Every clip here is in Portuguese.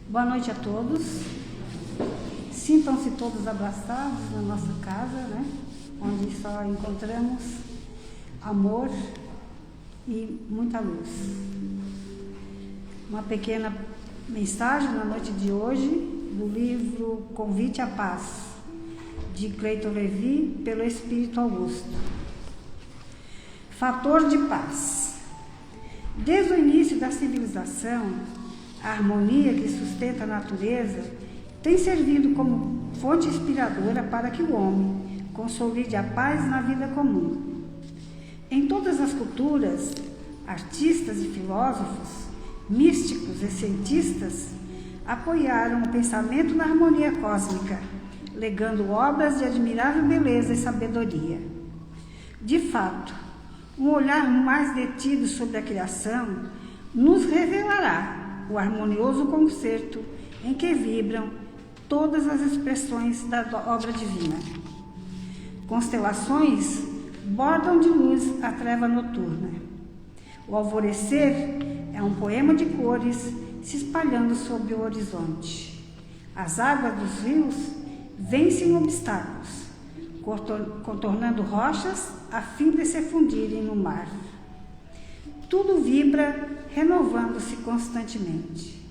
Boa noite a todos. Sintam-se todos abraçados na nossa casa, né? Onde só encontramos amor e muita luz. Uma pequena mensagem na noite de hoje do livro Convite à Paz, de Clayton Levi, pelo Espírito Augusto. Fator de paz. Desde o início da civilização, a harmonia que sustenta a natureza tem servido como fonte inspiradora para que o homem consolide a paz na vida comum. Em todas as culturas, artistas e filósofos, místicos e cientistas apoiaram o pensamento na harmonia cósmica, legando obras de admirável beleza e sabedoria. De fato, um olhar mais detido sobre a criação nos revelará o harmonioso concerto em que vibram todas as expressões da obra divina. Constelações bordam de luz a treva noturna. O alvorecer é um poema de cores se espalhando sobre o horizonte. As águas dos rios vencem obstáculos, contornando rochas a fim de se fundirem no mar. Tudo vibra, renovando-se constantemente.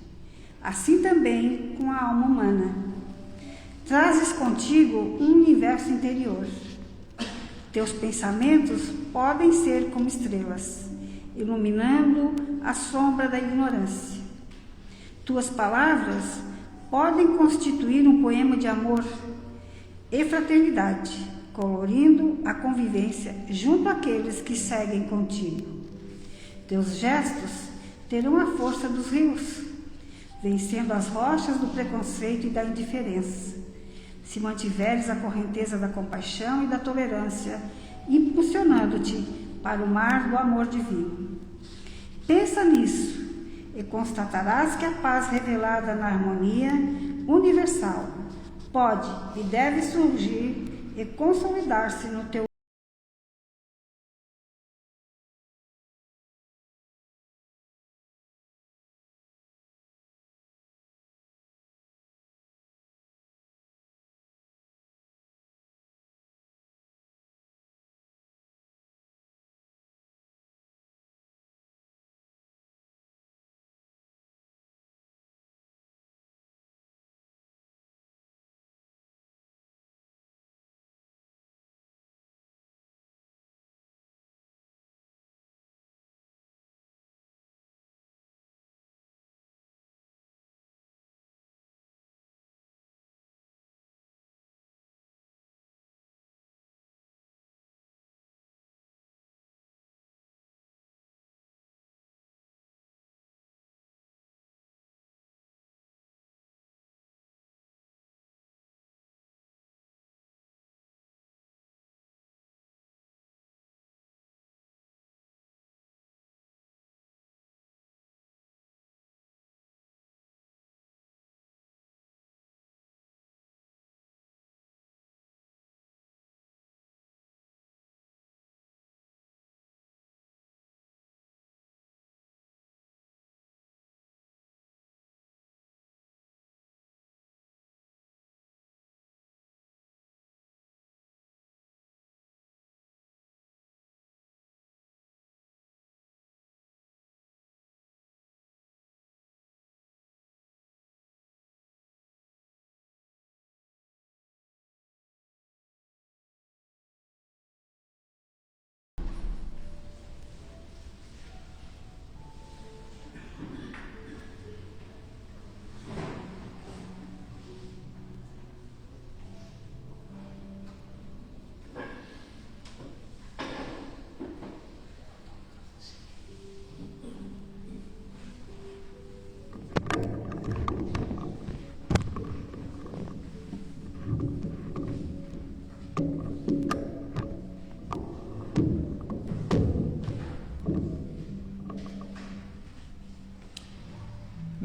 Assim também com a alma humana. Trazes contigo um universo interior. Teus pensamentos podem ser como estrelas, iluminando a sombra da ignorância. Tuas palavras podem constituir um poema de amor e fraternidade, colorindo a convivência junto àqueles que seguem contigo. Teus gestos terão a força dos rios, vencendo as rochas do preconceito e da indiferença, se mantiveres a correnteza da compaixão e da tolerância, impulsionando-te para o mar do amor divino. Pensa nisso e constatarás que a paz revelada na harmonia universal pode e deve surgir e consolidar-se no teu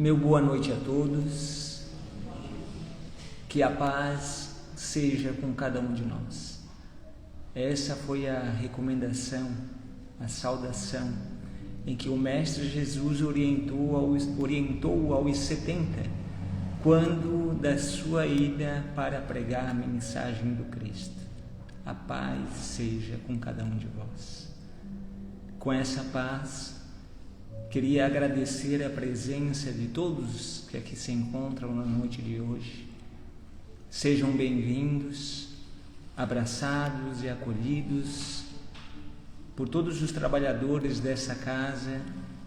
Meu boa noite a todos, que a paz seja com cada um de nós. Essa foi a recomendação, a saudação em que o Mestre Jesus orientou aos 70 quando da sua ida para pregar a mensagem do Cristo. A paz seja com cada um de vós. Com essa paz, queria agradecer a presença de todos que aqui se encontram na noite de hoje. Sejam bem-vindos, abraçados e acolhidos por todos os trabalhadores dessa casa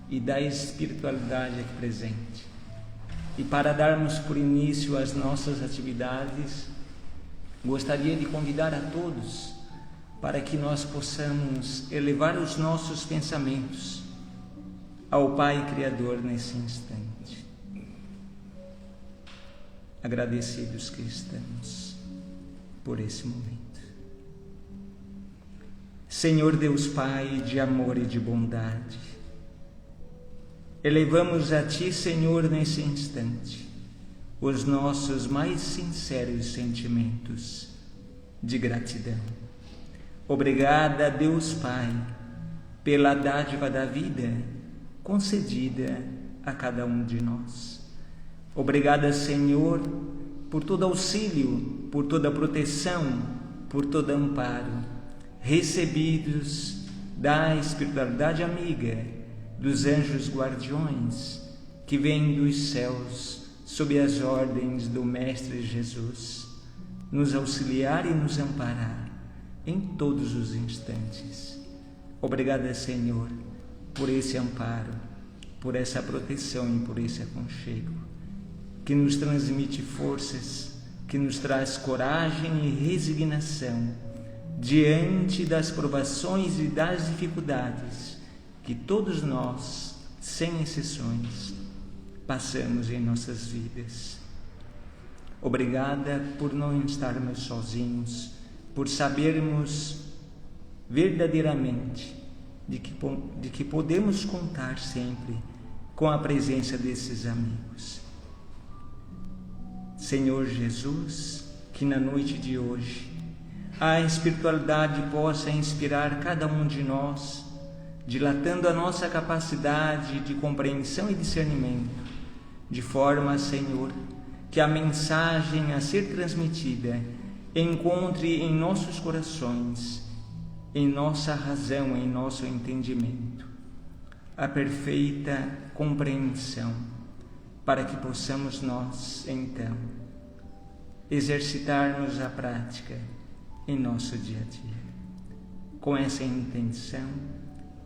e da espiritualidade aqui presente. E para darmos por início às nossas atividades, gostaria de convidar a todos para que nós possamos elevar os nossos pensamentos ao Pai Criador nesse instante. Agradecidos que estamos por esse momento. Senhor Deus Pai de amor e de bondade, elevamos a Ti, Senhor, nesse instante, os nossos mais sinceros sentimentos de gratidão. Obrigada, Deus Pai, pela dádiva da vida concedida a cada um de nós. Obrigada, Senhor, por todo auxílio, por toda proteção, por todo amparo, recebidos da espiritualidade amiga, dos anjos guardiões, que vêm dos céus, sob as ordens do Mestre Jesus, nos auxiliar e nos amparar em todos os instantes. Obrigada, Senhor, por esse amparo, por essa proteção e por esse aconchego, que nos transmite forças, que nos traz coragem e resignação diante das provações e das dificuldades que todos nós, sem exceções, passamos em nossas vidas. Obrigada por não estarmos sozinhos, por sabermos verdadeiramente de que podemos contar sempre com a presença desses amigos. Senhor Jesus, que na noite de hoje a espiritualidade possa inspirar cada um de nós, dilatando a nossa capacidade de compreensão e discernimento, de forma, Senhor, que a mensagem a ser transmitida encontre em nossos corações, em nossa razão, em nosso entendimento, a perfeita compreensão, para que possamos nós, então, exercitarmos a prática em nosso dia a dia. Com essa intenção,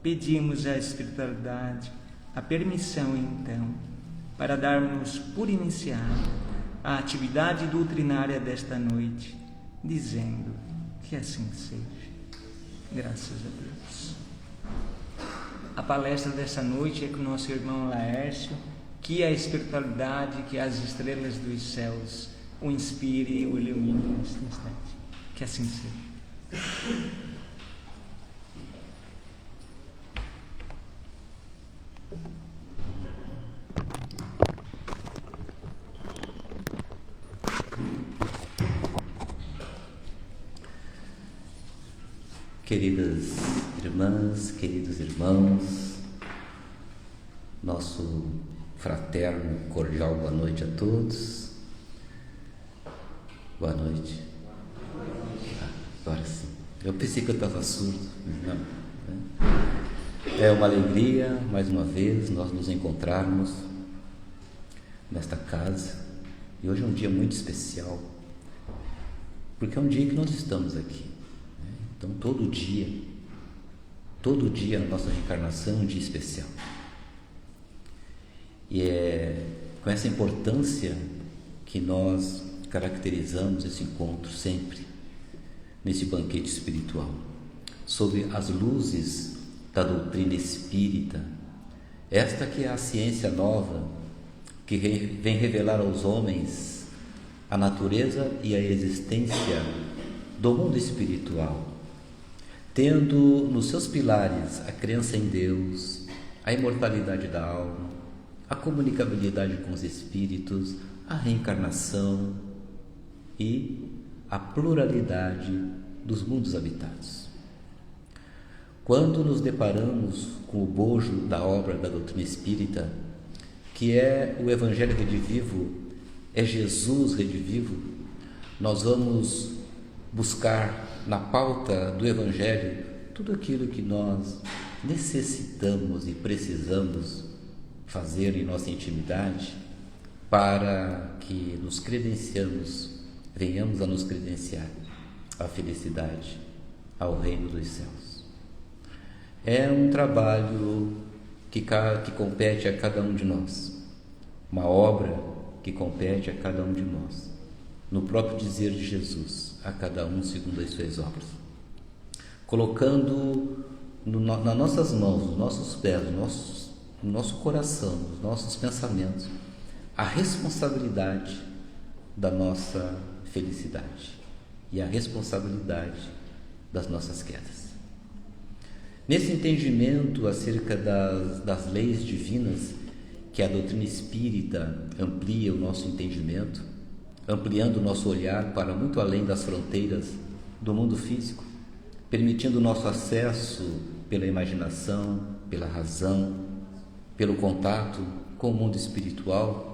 pedimos à espiritualidade a permissão, então, para darmos por iniciada a atividade doutrinária desta noite, dizendo que assim seja. Graças a Deus. A palestra dessa noite é com o nosso irmão Laércio, que a espiritualidade, que as estrelas dos céus o inspire e o ilumine neste instante. Que assim seja. Queridas irmãs, queridos irmãos, nosso fraterno, cordial boa noite a todos. Boa noite. Agora sim. Eu pensei que eu estava surdo. Não, né? É uma alegria, mais uma vez, nós nos encontrarmos nesta casa. E hoje é um dia muito especial, porque é um dia que nós estamos aqui. Né? Então, todo dia a nossa reencarnação é um dia especial. E é com essa importância que nós caracterizamos esse encontro sempre, nesse banquete espiritual, sob as luzes da doutrina espírita, esta que é a ciência nova, que vem revelar aos homens a natureza e a existência do mundo espiritual, tendo nos seus pilares a crença em Deus, a imortalidade da alma, a comunicabilidade com os espíritos, a reencarnação e a pluralidade dos mundos habitados. Quando nos deparamos com o bojo da obra da doutrina espírita, que é o Evangelho redivivo é Jesus redivivo, nós vamos buscar na pauta do Evangelho tudo aquilo que nós necessitamos e precisamos fazer em nossa intimidade para que venhamos a nos credenciar à felicidade, ao reino dos céus. É um trabalho que compete a cada um de nós, uma obra que compete a cada um de nós, no próprio dizer de Jesus, a cada um segundo as suas obras, colocando nas nossas mãos, nos nossos pés, no nosso coração, nos nossos pensamentos, a responsabilidade da nossa felicidade e a responsabilidade das nossas quedas. Nesse entendimento acerca das leis divinas, que a doutrina espírita amplia o nosso entendimento, ampliando o nosso olhar para muito além das fronteiras do mundo físico, permitindo o nosso acesso pela imaginação, pela razão, pelo contato com o mundo espiritual,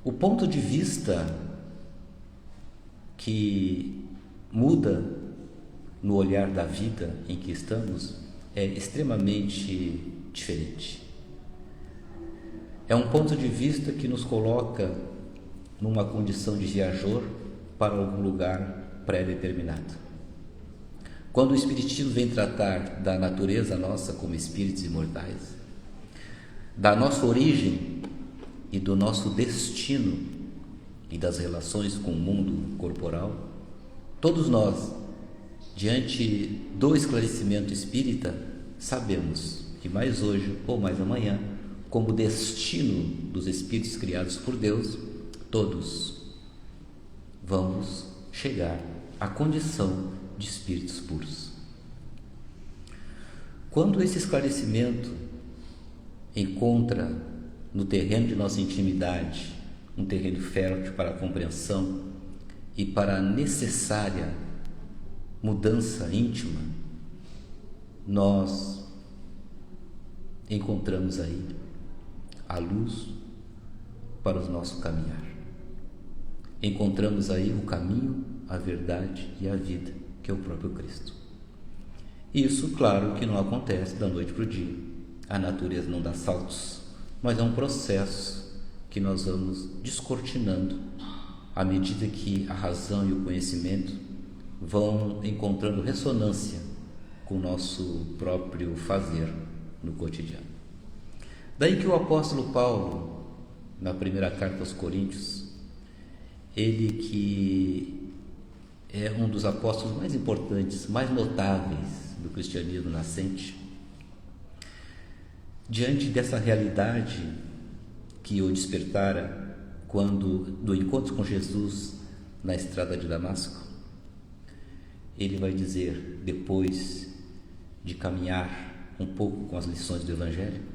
o ponto de vista que muda no olhar da vida em que estamos é extremamente diferente. É um ponto de vista que nos coloca numa condição de viajor para algum lugar pré-determinado. Quando o Espiritismo vem tratar da natureza nossa como espíritos imortais, da nossa origem e do nosso destino e das relações com o mundo corporal, todos nós, diante do esclarecimento espírita, sabemos que mais hoje ou mais amanhã, como destino dos espíritos criados por Deus, todos vamos chegar à condição de espíritos puros. Quando esse esclarecimento encontra no terreno de nossa intimidade um terreno fértil para a compreensão e para a necessária mudança íntima, nós encontramos aí a luz para o nosso caminhar. Encontramos aí o caminho, a verdade e a vida, que é o próprio Cristo. Isso, claro, que não acontece da noite para o dia. A natureza não dá saltos, mas é um processo que nós vamos descortinando à medida que a razão e o conhecimento vão encontrando ressonância com o nosso próprio fazer no cotidiano. Daí que o apóstolo Paulo, na primeira carta aos Coríntios, ele que é um dos apóstolos mais importantes, mais notáveis do cristianismo nascente, diante dessa realidade que o despertara quando do encontro com Jesus na estrada de Damasco, ele vai dizer, depois de caminhar um pouco com as lições do Evangelho,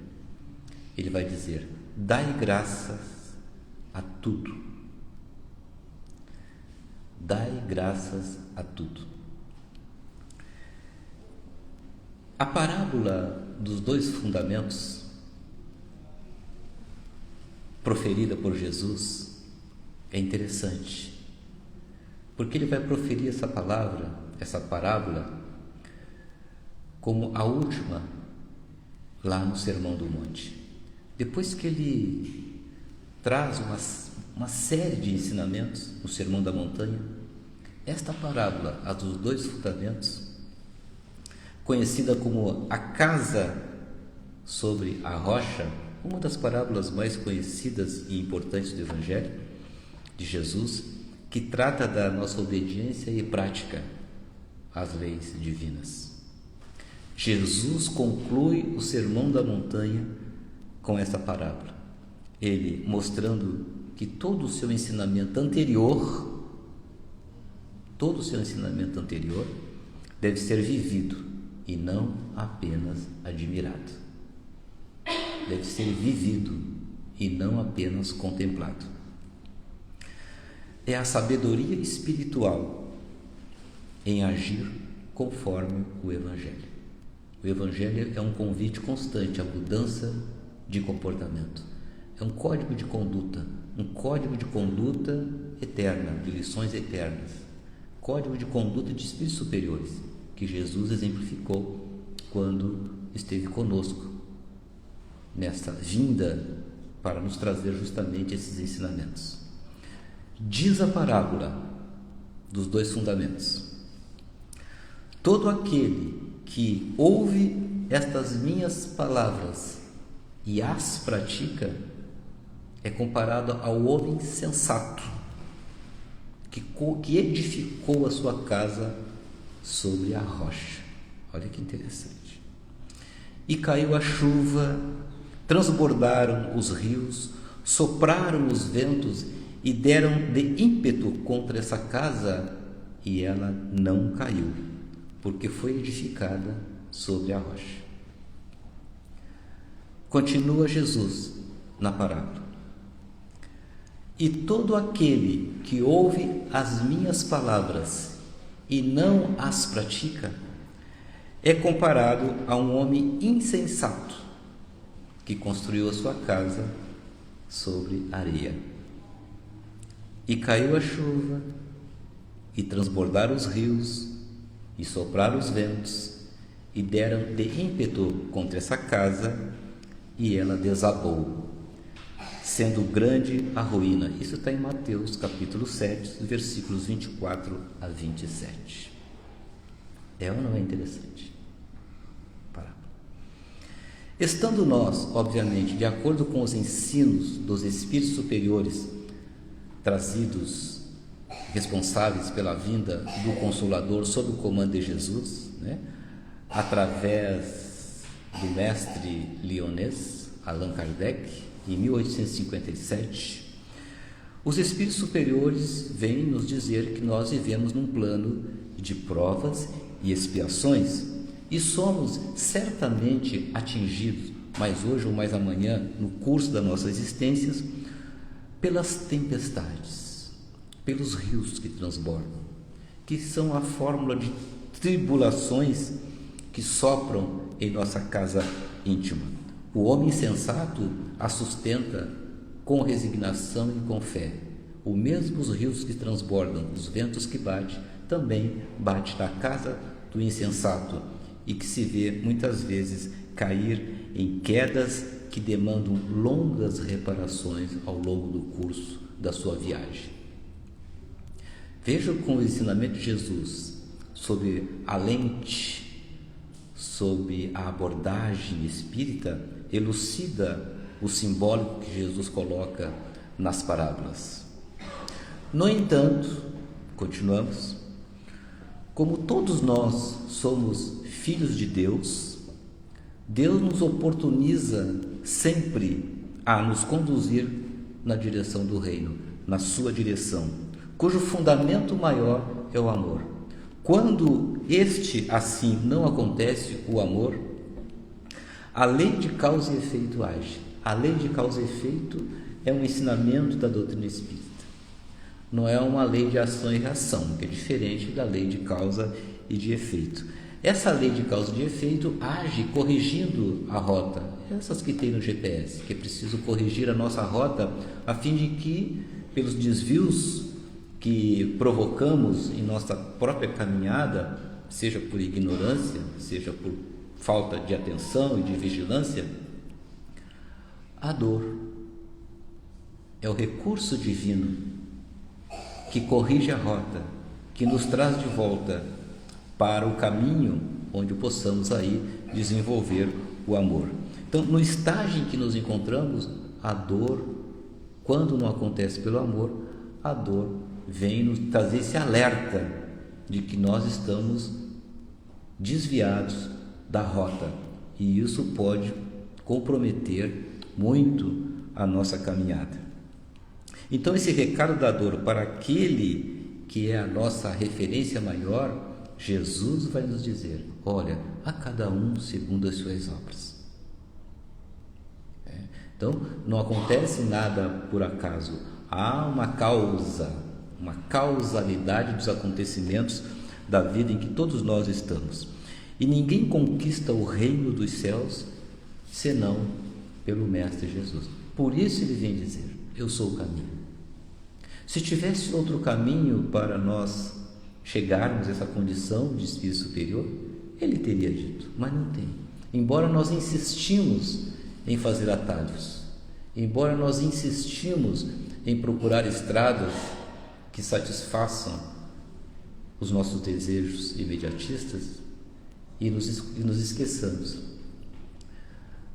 ele vai dizer: dai graças a tudo. Dai graças a tudo. A parábola dos dois fundamentos, proferida por Jesus, é interessante, porque ele vai proferir essa palavra, essa parábola, como a última lá no Sermão do Monte. Depois que ele traz uma série de ensinamentos no Sermão da Montanha, esta parábola, a dos dois fundamentos, conhecida como a casa sobre a rocha, uma das parábolas mais conhecidas e importantes do Evangelho de Jesus, que trata da nossa obediência e prática às leis divinas. Jesus conclui o Sermão da Montanha com essa parábola, ele mostrando que todo o seu ensinamento anterior deve ser vivido e não apenas admirado. Deve ser vivido e não apenas contemplado. É a sabedoria espiritual em agir conforme o Evangelho. O Evangelho é um convite constante à mudança de comportamento. É um código de conduta, um código de conduta eterna, de lições eternas, código de conduta de espíritos superiores, que Jesus exemplificou quando esteve conosco nesta vinda para nos trazer justamente esses ensinamentos. Diz a parábola dos 2 fundamentos: todo aquele que ouve estas minhas palavras e as pratica é comparado ao homem sensato que edificou a sua casa sobre a rocha. Olha que interessante. E caiu a chuva, transbordaram os rios, sopraram os ventos e deram de ímpeto contra essa casa, e ela não caiu, porque foi edificada sobre a rocha. Continua Jesus na parábola: e todo aquele que ouve as minhas palavras e não as pratica é comparado a um homem insensato que construiu a sua casa sobre areia. E caiu a chuva, e transbordaram os rios, e sopraram os ventos, e deram de ímpeto contra essa casa, e ela desabou, sendo grande a ruína. Isso está em Mateus capítulo 7, versículos 24 a 27. É ou não é interessante? Estando nós, obviamente, de acordo com os ensinos dos espíritos superiores trazidos, responsáveis pela vinda do Consolador sob o comando de Jesus, através do mestre lyonês Allan Kardec, em 1857, os espíritos superiores vêm nos dizer que nós vivemos num plano de provas e expiações, e somos certamente atingidos, mais hoje ou mais amanhã, no curso da nossa existência, pelas tempestades, pelos rios que transbordam, que são a fórmula de tribulações que sopram em nossa casa íntima. O homem sensato a sustenta com resignação e com fé. Os mesmos rios que transbordam, os ventos que batem, também bate na casa do insensato, e que se vê muitas vezes cair em quedas que demandam longas reparações ao longo do curso da sua viagem. Veja como o ensinamento de Jesus, sob a lente, sob a abordagem espírita, elucida o simbólico que Jesus coloca nas parábolas. No entanto, continuamos, como todos nós somos filhos de Deus, Deus nos oportuniza sempre a nos conduzir na direção do reino, na sua direção, cujo fundamento maior é o amor. Quando este assim não acontece, o amor, a lei de causa e efeito age. A lei de causa e efeito é um ensinamento da doutrina espírita. Não é uma lei de ação e reação, que é diferente da lei de causa e de efeito. Essa lei de causa e de efeito age corrigindo a rota, essas que tem no GPS, que é preciso corrigir a nossa rota a fim de que, pelos desvios que provocamos em nossa própria caminhada, seja por ignorância, seja por falta de atenção e de vigilância, a dor é o recurso divino que corrige a rota, que nos traz de volta para o caminho onde possamos aí desenvolver o amor. Então, no estágio em que nos encontramos, a dor, quando não acontece pelo amor, a dor vem nos trazer esse alerta de que nós estamos desviados da rota, e isso pode comprometer muito a nossa caminhada. Então, esse recado da dor para aquele que é a nossa referência maior, Jesus vai nos dizer: olha, a cada um segundo as suas obras. Então, não acontece nada por acaso. Há uma causalidade dos acontecimentos da vida em que todos nós estamos. E ninguém conquista o reino dos céus senão pelo Mestre Jesus. Por isso ele vem dizer, eu sou o caminho. Se tivesse outro caminho para nós chegarmos a essa condição de espírito superior, ele teria dito, mas não tem. Embora nós insistimos em fazer atalhos, embora nós insistimos em procurar estradas que satisfaçam os nossos desejos imediatistas e nos esqueçamos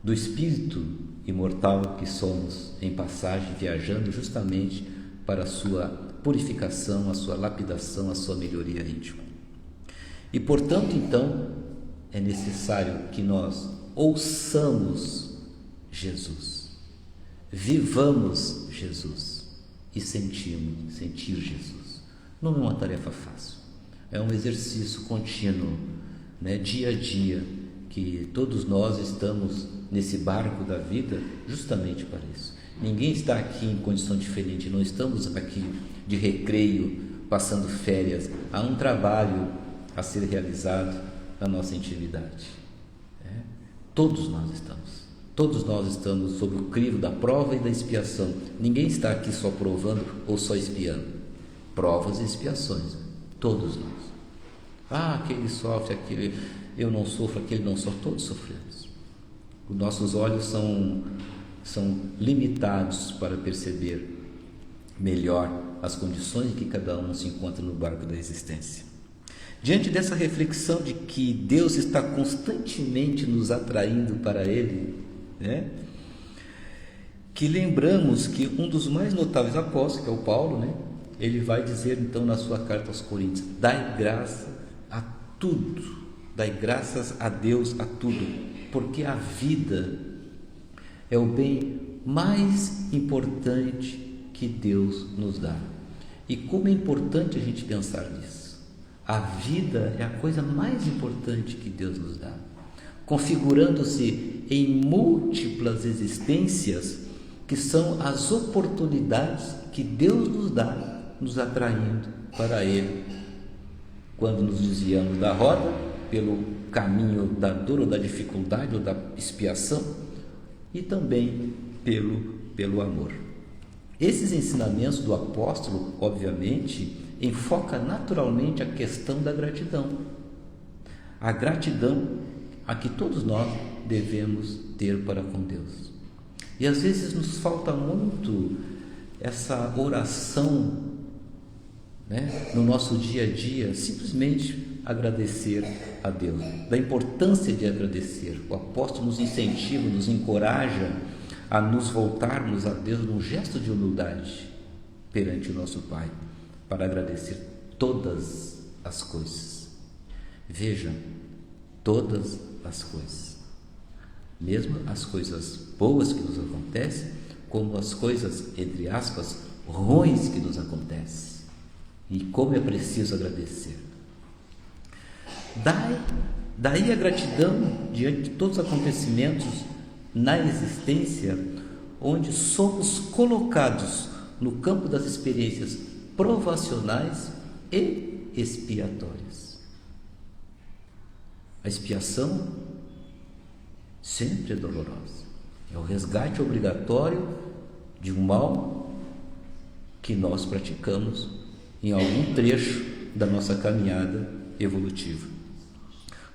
do espírito imortal que somos em passagem, viajando justamente para a sua purificação, a sua lapidação, a sua melhoria íntima. E portanto, então, é necessário que nós ouçamos Jesus, vivamos Jesus e sentir Jesus. Não é uma tarefa fácil, é um exercício contínuo, dia a dia, que todos nós estamos nesse barco da vida justamente para isso. Ninguém está aqui em condição diferente, não estamos aqui de recreio, passando férias. Há um trabalho a ser realizado na nossa intimidade. Todos nós estamos sob o crivo da prova e da expiação. Ninguém está aqui só provando ou só expiando. Provas e expiações, todos nós. Aquele sofre, aquele eu não sofro, aquele não sofre, todos sofremos. Os nossos olhos são limitados para perceber melhor as condições em que cada um se encontra no barco da existência. Diante dessa reflexão de que Deus está constantemente nos atraindo para Ele, que lembramos que um dos mais notáveis apóstolos, que é o Paulo, ele vai dizer então na sua carta aos Coríntios: dai graça a tudo, dai graças a Deus a tudo, porque a vida é o bem mais importante que Deus nos dá. E como é importante a gente pensar nisso. A vida é a coisa mais importante que Deus nos dá, configurando-se em múltiplas existências que são as oportunidades que Deus nos dá, nos atraindo para Ele. Quando nos desviamos da roda, pelo caminho da dor ou da dificuldade ou da expiação, e também pelo amor. Esses ensinamentos do apóstolo, obviamente, enfoca naturalmente a questão da gratidão. A gratidão a que todos nós devemos ter para com Deus. E às vezes nos falta muito essa oração, no nosso dia a dia, simplesmente agradecer a Deus, da importância de agradecer. O apóstolo nos incentiva, nos encoraja a nos voltarmos a Deus num gesto de humildade perante o nosso Pai, para agradecer todas as coisas. Veja, todas as coisas, mesmo as coisas boas que nos acontecem, como as coisas, entre aspas, ruins que nos acontecem. E como é preciso agradecer. Daí a gratidão diante de todos os acontecimentos na existência, onde somos colocados no campo das experiências provacionais e expiatórias. A expiação sempre é dolorosa, é o resgate obrigatório de um mal que nós praticamos em algum trecho da nossa caminhada evolutiva.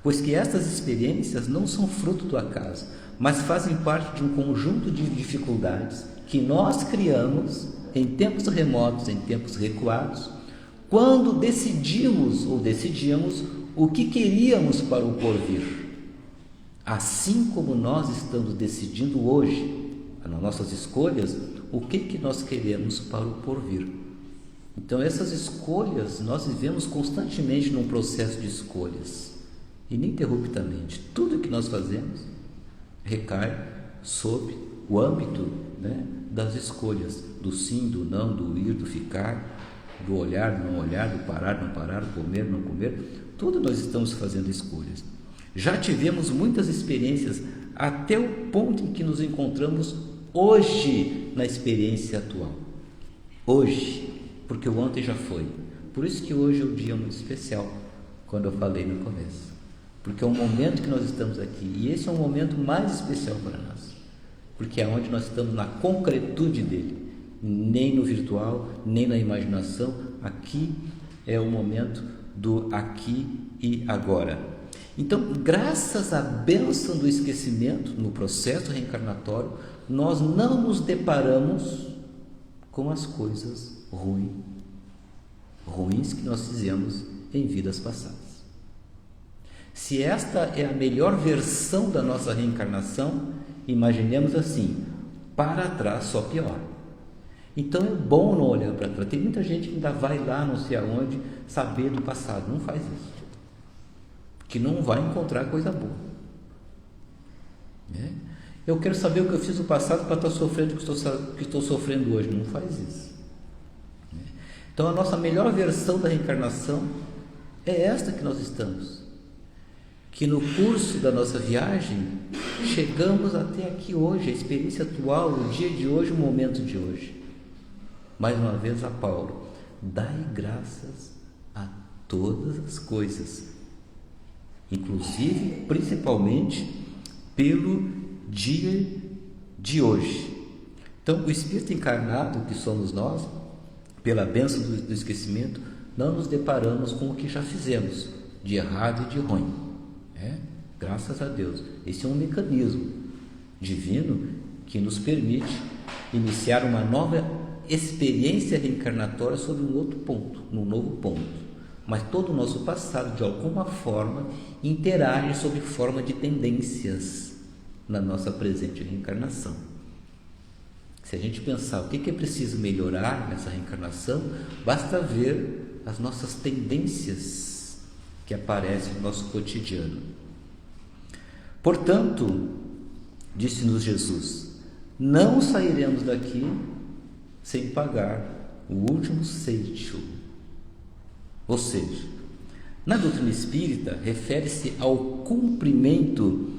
Pois que estas experiências não são fruto do acaso, mas fazem parte de um conjunto de dificuldades que nós criamos em tempos remotos, em tempos recuados, quando decidimos o que queríamos para o porvir. Assim como nós estamos decidindo hoje, nas nossas escolhas, o que nós queremos para o porvir. Então essas escolhas, nós vivemos constantemente num processo de escolhas, ininterruptamente. Tudo que nós fazemos recai sob o âmbito das escolhas, do sim, do não, do ir, do ficar, do olhar, do não olhar, do parar, não parar, do comer, não comer. Tudo nós estamos fazendo escolhas. Já tivemos muitas experiências até o ponto em que nos encontramos hoje na experiência atual. Hoje, porque o ontem já foi. Por isso que hoje é um dia muito especial, quando eu falei no começo. Porque é um momento que nós estamos aqui, e esse é um momento mais especial para nós, porque é onde nós estamos na concretude dele, nem no virtual, nem na imaginação. Aqui é o momento do aqui e agora. Então, graças à bênção do esquecimento no processo reencarnatório, nós não nos deparamos com as coisas ruins que nós fizemos em vidas passadas. Se esta é a melhor versão da nossa reencarnação, imaginemos assim: para trás só pior. Então é bom não olhar para trás. Tem muita gente que ainda vai lá não sei aonde saber do passado. Não faz isso, que não vai encontrar coisa boa. Eu quero saber o que eu fiz no passado para estar sofrendo o que estou sofrendo hoje. Não faz isso. Então a nossa melhor versão da reencarnação é esta que nós estamos, que no curso da nossa viagem chegamos até aqui hoje, a experiência atual, o dia de hoje, o momento de hoje. Mais uma vez a Paulo: dai graças a todas as coisas, inclusive, principalmente, pelo dia de hoje. Então, o Espírito encarnado, que somos nós, pela bênção do esquecimento, não nos deparamos com o que já fizemos, de errado e de ruim. Graças a Deus. Esse é um mecanismo divino que nos permite iniciar uma nova experiência reencarnatória sobre um outro ponto, num novo ponto. Mas todo o nosso passado, de alguma forma, interage sob forma de tendências na nossa presente reencarnação. Se a gente pensar o que é preciso melhorar nessa reencarnação, basta ver as nossas tendências que aparecem no nosso cotidiano. Portanto, disse-nos Jesus, não sairemos daqui sem pagar o último ceitil. Ou seja, na doutrina espírita, refere-se ao cumprimento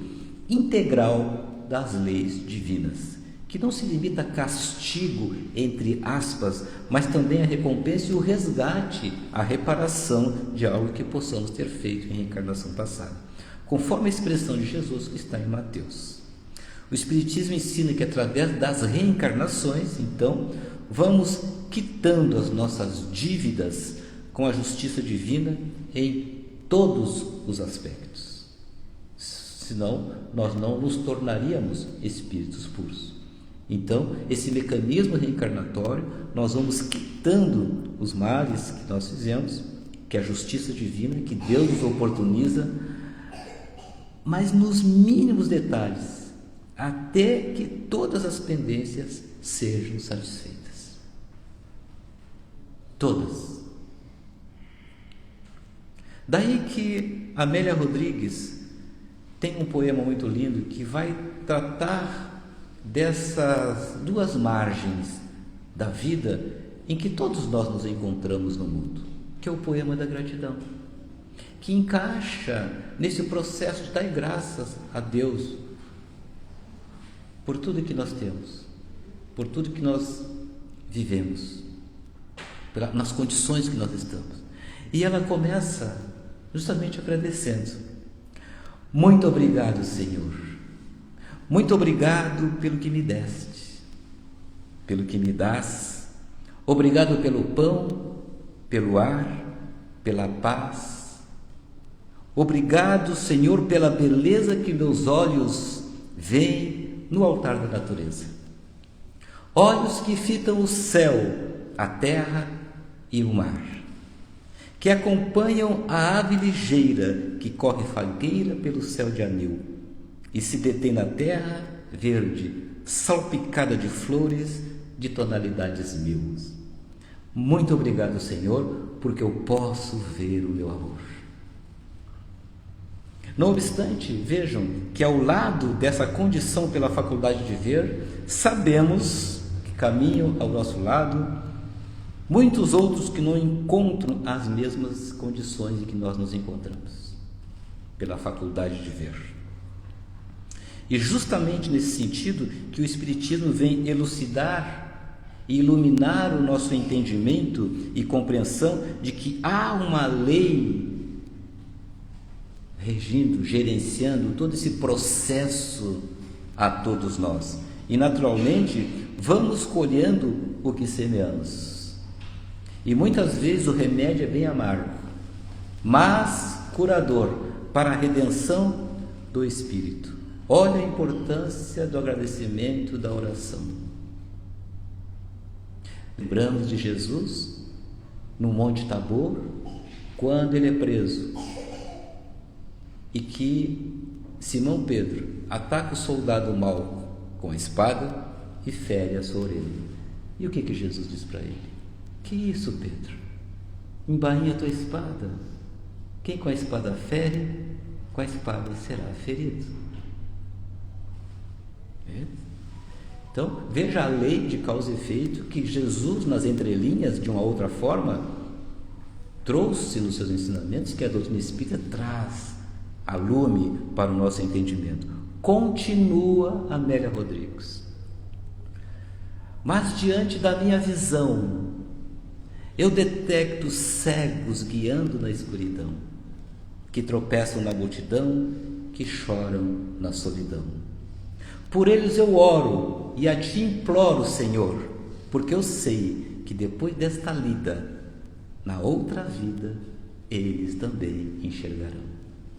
integral das leis divinas, que não se limita a castigo, entre aspas, mas também a recompensa e o resgate, a reparação de algo que possamos ter feito em reencarnação passada, conforme a expressão de Jesus que está em Mateus. O Espiritismo ensina que através das reencarnações, então, vamos quitando as nossas dívidas com a justiça divina em todos os aspectos. Senão, nós não nos tornaríamos espíritos puros. Então, esse mecanismo reencarnatório, nós vamos quitando os males que nós fizemos, que é a justiça divina, que Deus nos oportuniza, mas nos mínimos detalhes, até que todas as pendências sejam satisfeitas. Todas. Daí que Amélia Rodrigues tem um poema muito lindo que vai tratar dessas duas margens da vida em que todos nós nos encontramos no mundo, que é o poema da gratidão, que encaixa nesse processo de dar graças a Deus por tudo que nós temos, por tudo que nós vivemos, nas condições que nós estamos. E ela começa justamente agradecendo. Muito obrigado, Senhor. Muito obrigado pelo que me deste, pelo que me dás. Obrigado pelo pão, pelo ar, pela paz. Obrigado, Senhor, pela beleza que meus olhos veem no altar da natureza. Olhos que fitam o céu, a terra e o mar, que acompanham a ave ligeira que corre fagueira pelo céu de anil e se detém na terra verde, salpicada de flores de tonalidades mil. Muito obrigado, Senhor, porque eu posso ver o meu amor. Não obstante, vejam que ao lado dessa condição pela faculdade de ver, sabemos que caminham ao nosso lado muitos outros que não encontram as mesmas condições em que nós nos encontramos, pela faculdade de ver. E justamente nesse sentido que o Espiritismo vem elucidar e iluminar o nosso entendimento e compreensão de que há uma lei regindo, gerenciando todo esse processo a todos nós. E naturalmente vamos colhendo o que semeamos. E muitas vezes o remédio é bem amargo, mas curador para a redenção do espírito. Olha a importância do agradecimento, da oração. Lembramos de Jesus no Monte Tabor, quando ele é preso, e que Simão Pedro ataca o soldado mau com a espada e fere a sua orelha. E o que Jesus diz para ele? Que isso, Pedro? Embainha a tua espada. Quem com a espada fere, com a espada será ferido. Então, veja a lei de causa e efeito que Jesus, nas entrelinhas, de uma outra forma, trouxe nos seus ensinamentos, que a doutrina espírita traz a lume para o nosso entendimento. Continua Amélia Rodrigues. Mas diante da minha visão, eu detecto cegos guiando na escuridão, que tropeçam na multidão, que choram na solidão. Por eles eu oro e a ti imploro, Senhor, porque eu sei que depois desta lida, na outra vida, eles também enxergarão.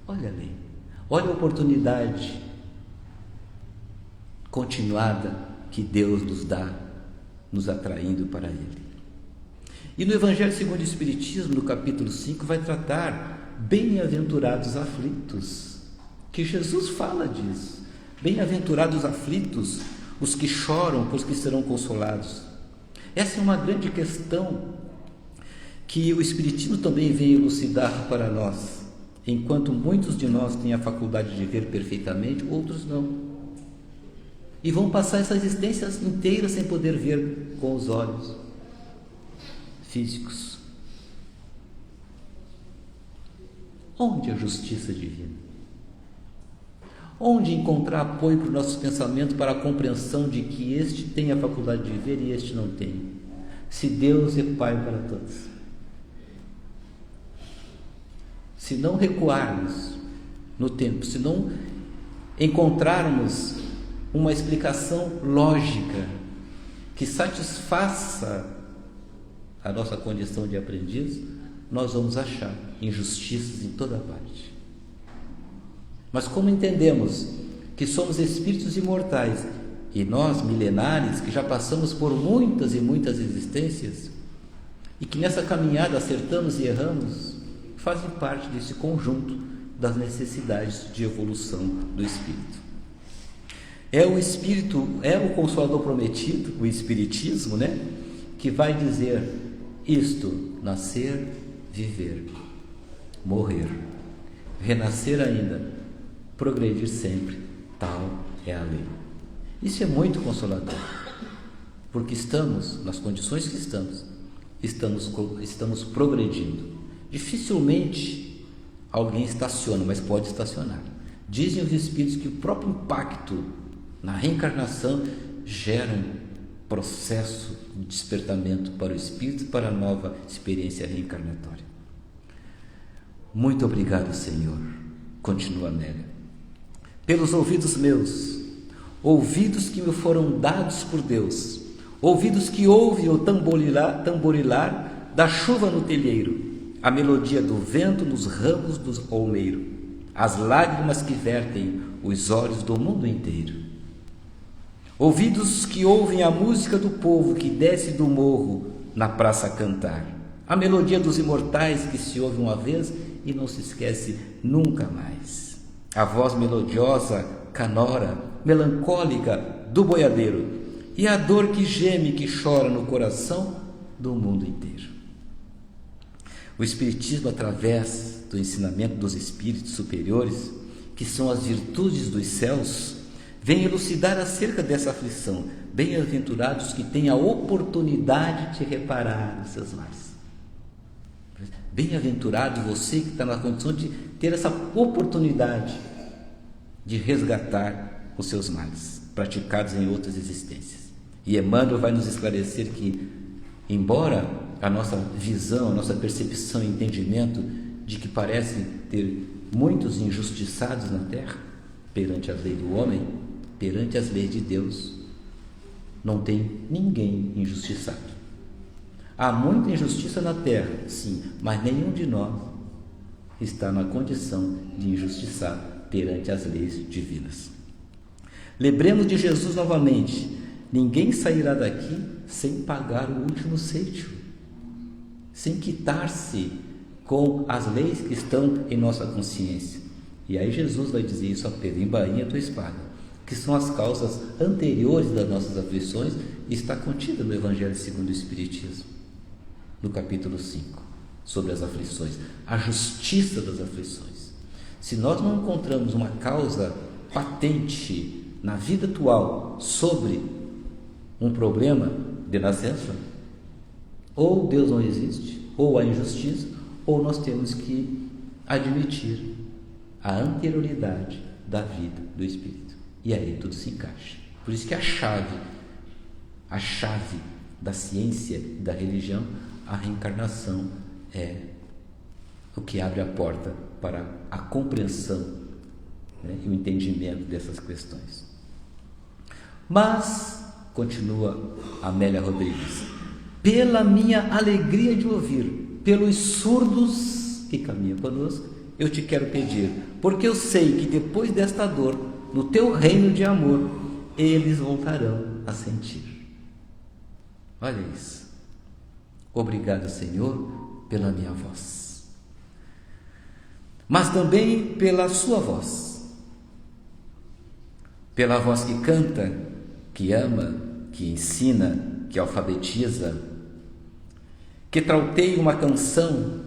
Olha a lei, olha a oportunidade continuada que Deus nos dá, nos atraindo para Ele. E no Evangelho segundo o Espiritismo, no capítulo 5, vai tratar bem-aventurados aflitos, que Jesus fala disso. Bem-aventurados aflitos, os que choram, pois que serão consolados. Essa é uma grande questão que o Espiritismo também vem elucidar para nós. Enquanto muitos de nós têm a faculdade de ver perfeitamente, outros não. E vão passar essa existência inteira sem poder ver com os olhos físicos. Onde a justiça divina? Onde encontrar apoio para os nossos pensamentos, para a compreensão de que este tem a faculdade de ver e este não tem? Se Deus é Pai para todos. Se não recuarmos no tempo, se não encontrarmos uma explicação lógica que satisfaça a nossa condição de aprendiz, nós vamos achar injustiças em toda parte. Mas como entendemos que somos espíritos imortais e nós, milenares, que já passamos por muitas e muitas existências e que nessa caminhada acertamos e erramos, fazem parte desse conjunto das necessidades de evolução do espírito. É o espírito, é o Consolador prometido, o Espiritismo, que vai dizer isto: nascer, viver, morrer, renascer ainda, progredir sempre, tal é a lei. Isso é muito consolador, porque estamos, nas condições que estamos progredindo. Dificilmente alguém estaciona, mas pode estacionar. Dizem os espíritos que o próprio impacto na reencarnação gera um processo de despertamento para o espírito e para a nova experiência reencarnatória. Muito obrigado, Senhor, continua Amélia, pelos ouvidos meus, ouvidos que me foram dados por Deus, ouvidos que ouvem o tamborilar da chuva no telheiro, a melodia do vento nos ramos do olmeiro, as lágrimas que vertem os olhos do mundo inteiro. Ouvidos que ouvem a música do povo que desce do morro na praça a cantar, a melodia dos imortais que se ouve uma vez e não se esquece nunca mais. A voz melodiosa, canora, melancólica do boiadeiro e a dor que geme e que chora no coração do mundo inteiro. O Espiritismo, através do ensinamento dos espíritos superiores, que são as virtudes dos céus, vem elucidar acerca dessa aflição. Bem-aventurados que têm a oportunidade de reparar os seus males. Bem-aventurado você que está na condição de ter essa oportunidade de resgatar os seus males, praticados em outras existências. E Emmanuel vai nos esclarecer que, embora a nossa visão, a nossa percepção e entendimento de que parece ter muitos injustiçados na Terra, perante a lei do homem, perante as leis de Deus, não tem ninguém injustiçado. Há muita injustiça na terra, sim, mas nenhum de nós está na condição de injustiçado perante as leis divinas. Lembremos de Jesus novamente. Ninguém sairá daqui sem pagar o último cêntimo, sem quitar-se com as leis que estão em nossa consciência. E aí Jesus vai dizer isso a Pedro: embainha a tua espada, que são as causas anteriores das nossas aflições, e está contida no Evangelho segundo o Espiritismo, no capítulo 5, sobre as aflições, a justiça das aflições. Se nós não encontramos uma causa patente na vida atual sobre um problema de nascença, ou Deus não existe, ou há injustiça, ou nós temos que admitir a anterioridade da vida do Espírito. E aí tudo se encaixa. Por isso que a chave da ciência e da religião, a reencarnação, é o que abre a porta para a compreensão, né, e o entendimento dessas questões. Mas, continua Amélia Rodrigues, pela minha alegria de ouvir, pelos surdos que caminham conosco, eu te quero pedir, porque eu sei que depois desta dor, no teu reino de amor, eles voltarão a sentir. Olha isso. Obrigado, Senhor, pela minha voz, mas também pela sua voz, pela voz que canta, que ama, que ensina, que alfabetiza, que trauteia uma canção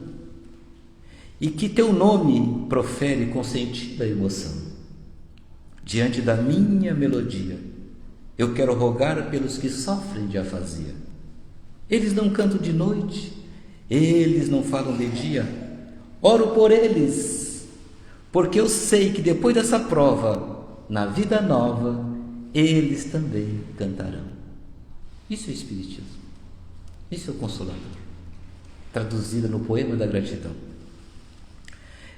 e que teu nome profere com sentida emoção. Diante da minha melodia, eu quero rogar pelos que sofrem de afasia. Eles não cantam de noite, eles não falam de dia. Oro por eles, porque eu sei que depois dessa prova, na vida nova, eles também cantarão. Isso é o Espiritismo, isso é o Consolador, traduzida no poema da gratidão.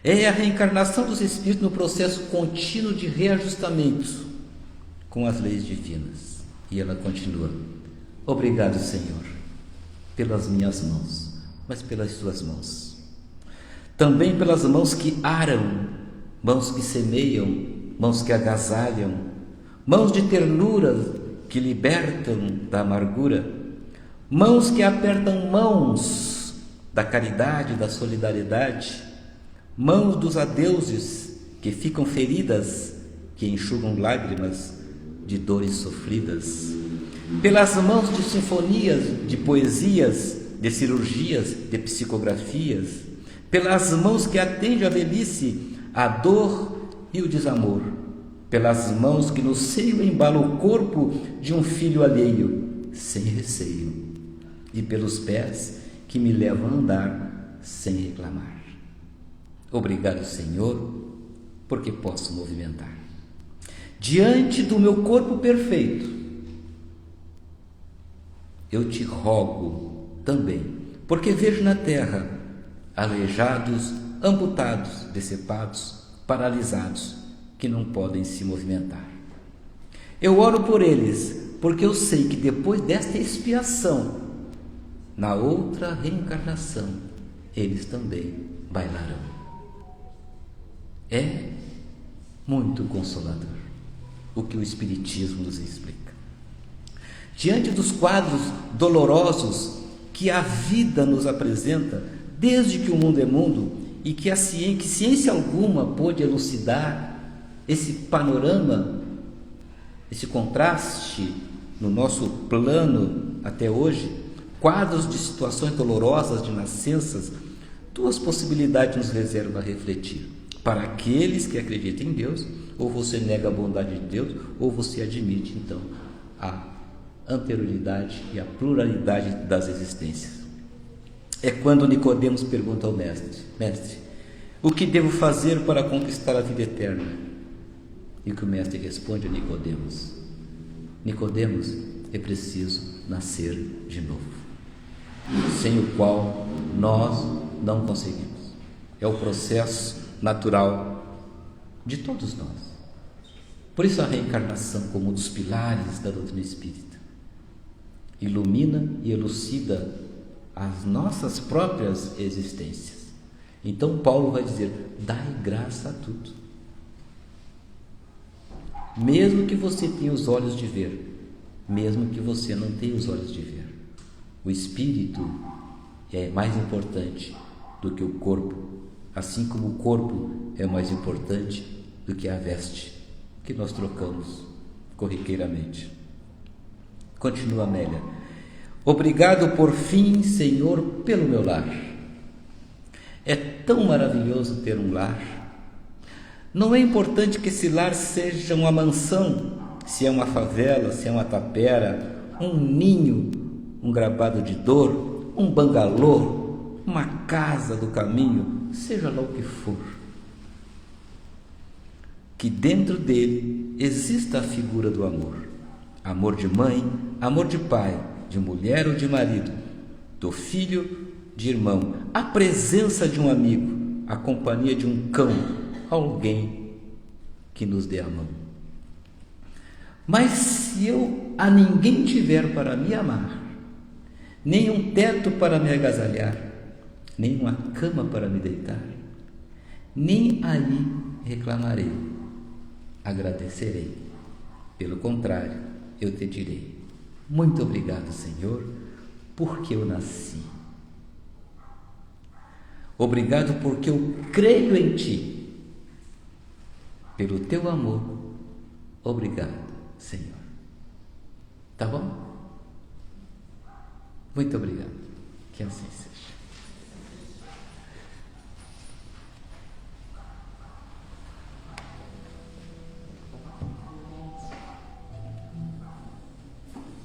É a reencarnação dos espíritos no processo contínuo de reajustamento com as leis divinas. E ela continua: obrigado, Senhor, pelas minhas mãos, mas pelas tuas mãos. Também pelas mãos que aram, mãos que semeiam, mãos que agasalham, mãos de ternura que libertam da amargura, mãos que apertam mãos da caridade, da solidariedade, mãos dos adeuses que ficam feridas, que enxugam lágrimas de dores sofridas, pelas mãos de sinfonias, de poesias, de cirurgias, de psicografias, pelas mãos que atendem a velhice, a dor e o desamor, pelas mãos que no seio embalam o corpo de um filho alheio, sem receio, e pelos pés que me levam a andar sem reclamar. Obrigado, Senhor, porque posso movimentar. Diante do meu corpo perfeito, eu te rogo também, porque vejo na terra aleijados, amputados, decepados, paralisados, que não podem se movimentar. Eu oro por eles, porque eu sei que depois desta expiação, na outra reencarnação, eles também bailarão. É muito consolador o que o Espiritismo nos explica. Diante dos quadros dolorosos que a vida nos apresenta, desde que o mundo é mundo, e que ciência alguma pôde elucidar esse panorama, esse contraste no nosso plano até hoje, quadros de situações dolorosas de nascenças, duas possibilidades nos reservam a refletir. Para aqueles que acreditam em Deus, ou você nega a bondade de Deus, ou você admite então a anterioridade e a pluralidade das existências. É quando Nicodemos pergunta ao mestre: mestre, o que devo fazer para conquistar a vida eterna? E que o mestre responde a Nicodemos: Nicodemos, é preciso nascer de novo, sem o qual nós não conseguimos. É o processo natural de todos nós. Por isso a reencarnação como um dos pilares da doutrina espírita. ilumina e elucida as nossas próprias existências. Então Paulo vai dizer: dai graça a tudo. Mesmo que você tenha os olhos de ver, mesmo que você não tenha os olhos de ver, o espírito é mais importante do que o corpo, assim como o corpo é mais importante do que a veste que nós trocamos corriqueiramente. Continua Amélia: obrigado por fim, Senhor, pelo meu lar. É tão maravilhoso ter um lar. Não é importante que esse lar seja uma mansão, se é uma favela, se é uma tapera, um ninho, um gravado de dor, um bangalô, uma casa do caminho, seja lá o que for. Que dentro dele exista a figura do amor. Amor de mãe, amor de pai, de mulher ou de marido, do filho, de irmão, a presença de um amigo, a companhia de um cão, alguém que nos dê a mão. Mas se eu a ninguém tiver para me amar, nem um teto para me agasalhar, nem uma cama para me deitar, nem aí reclamarei, agradecerei. Pelo contrário, eu te direi: muito obrigado, Senhor, porque eu nasci. Obrigado porque eu creio em Ti. Pelo Teu amor, obrigado, Senhor. Tá bom? Muito obrigado. Que assim seja.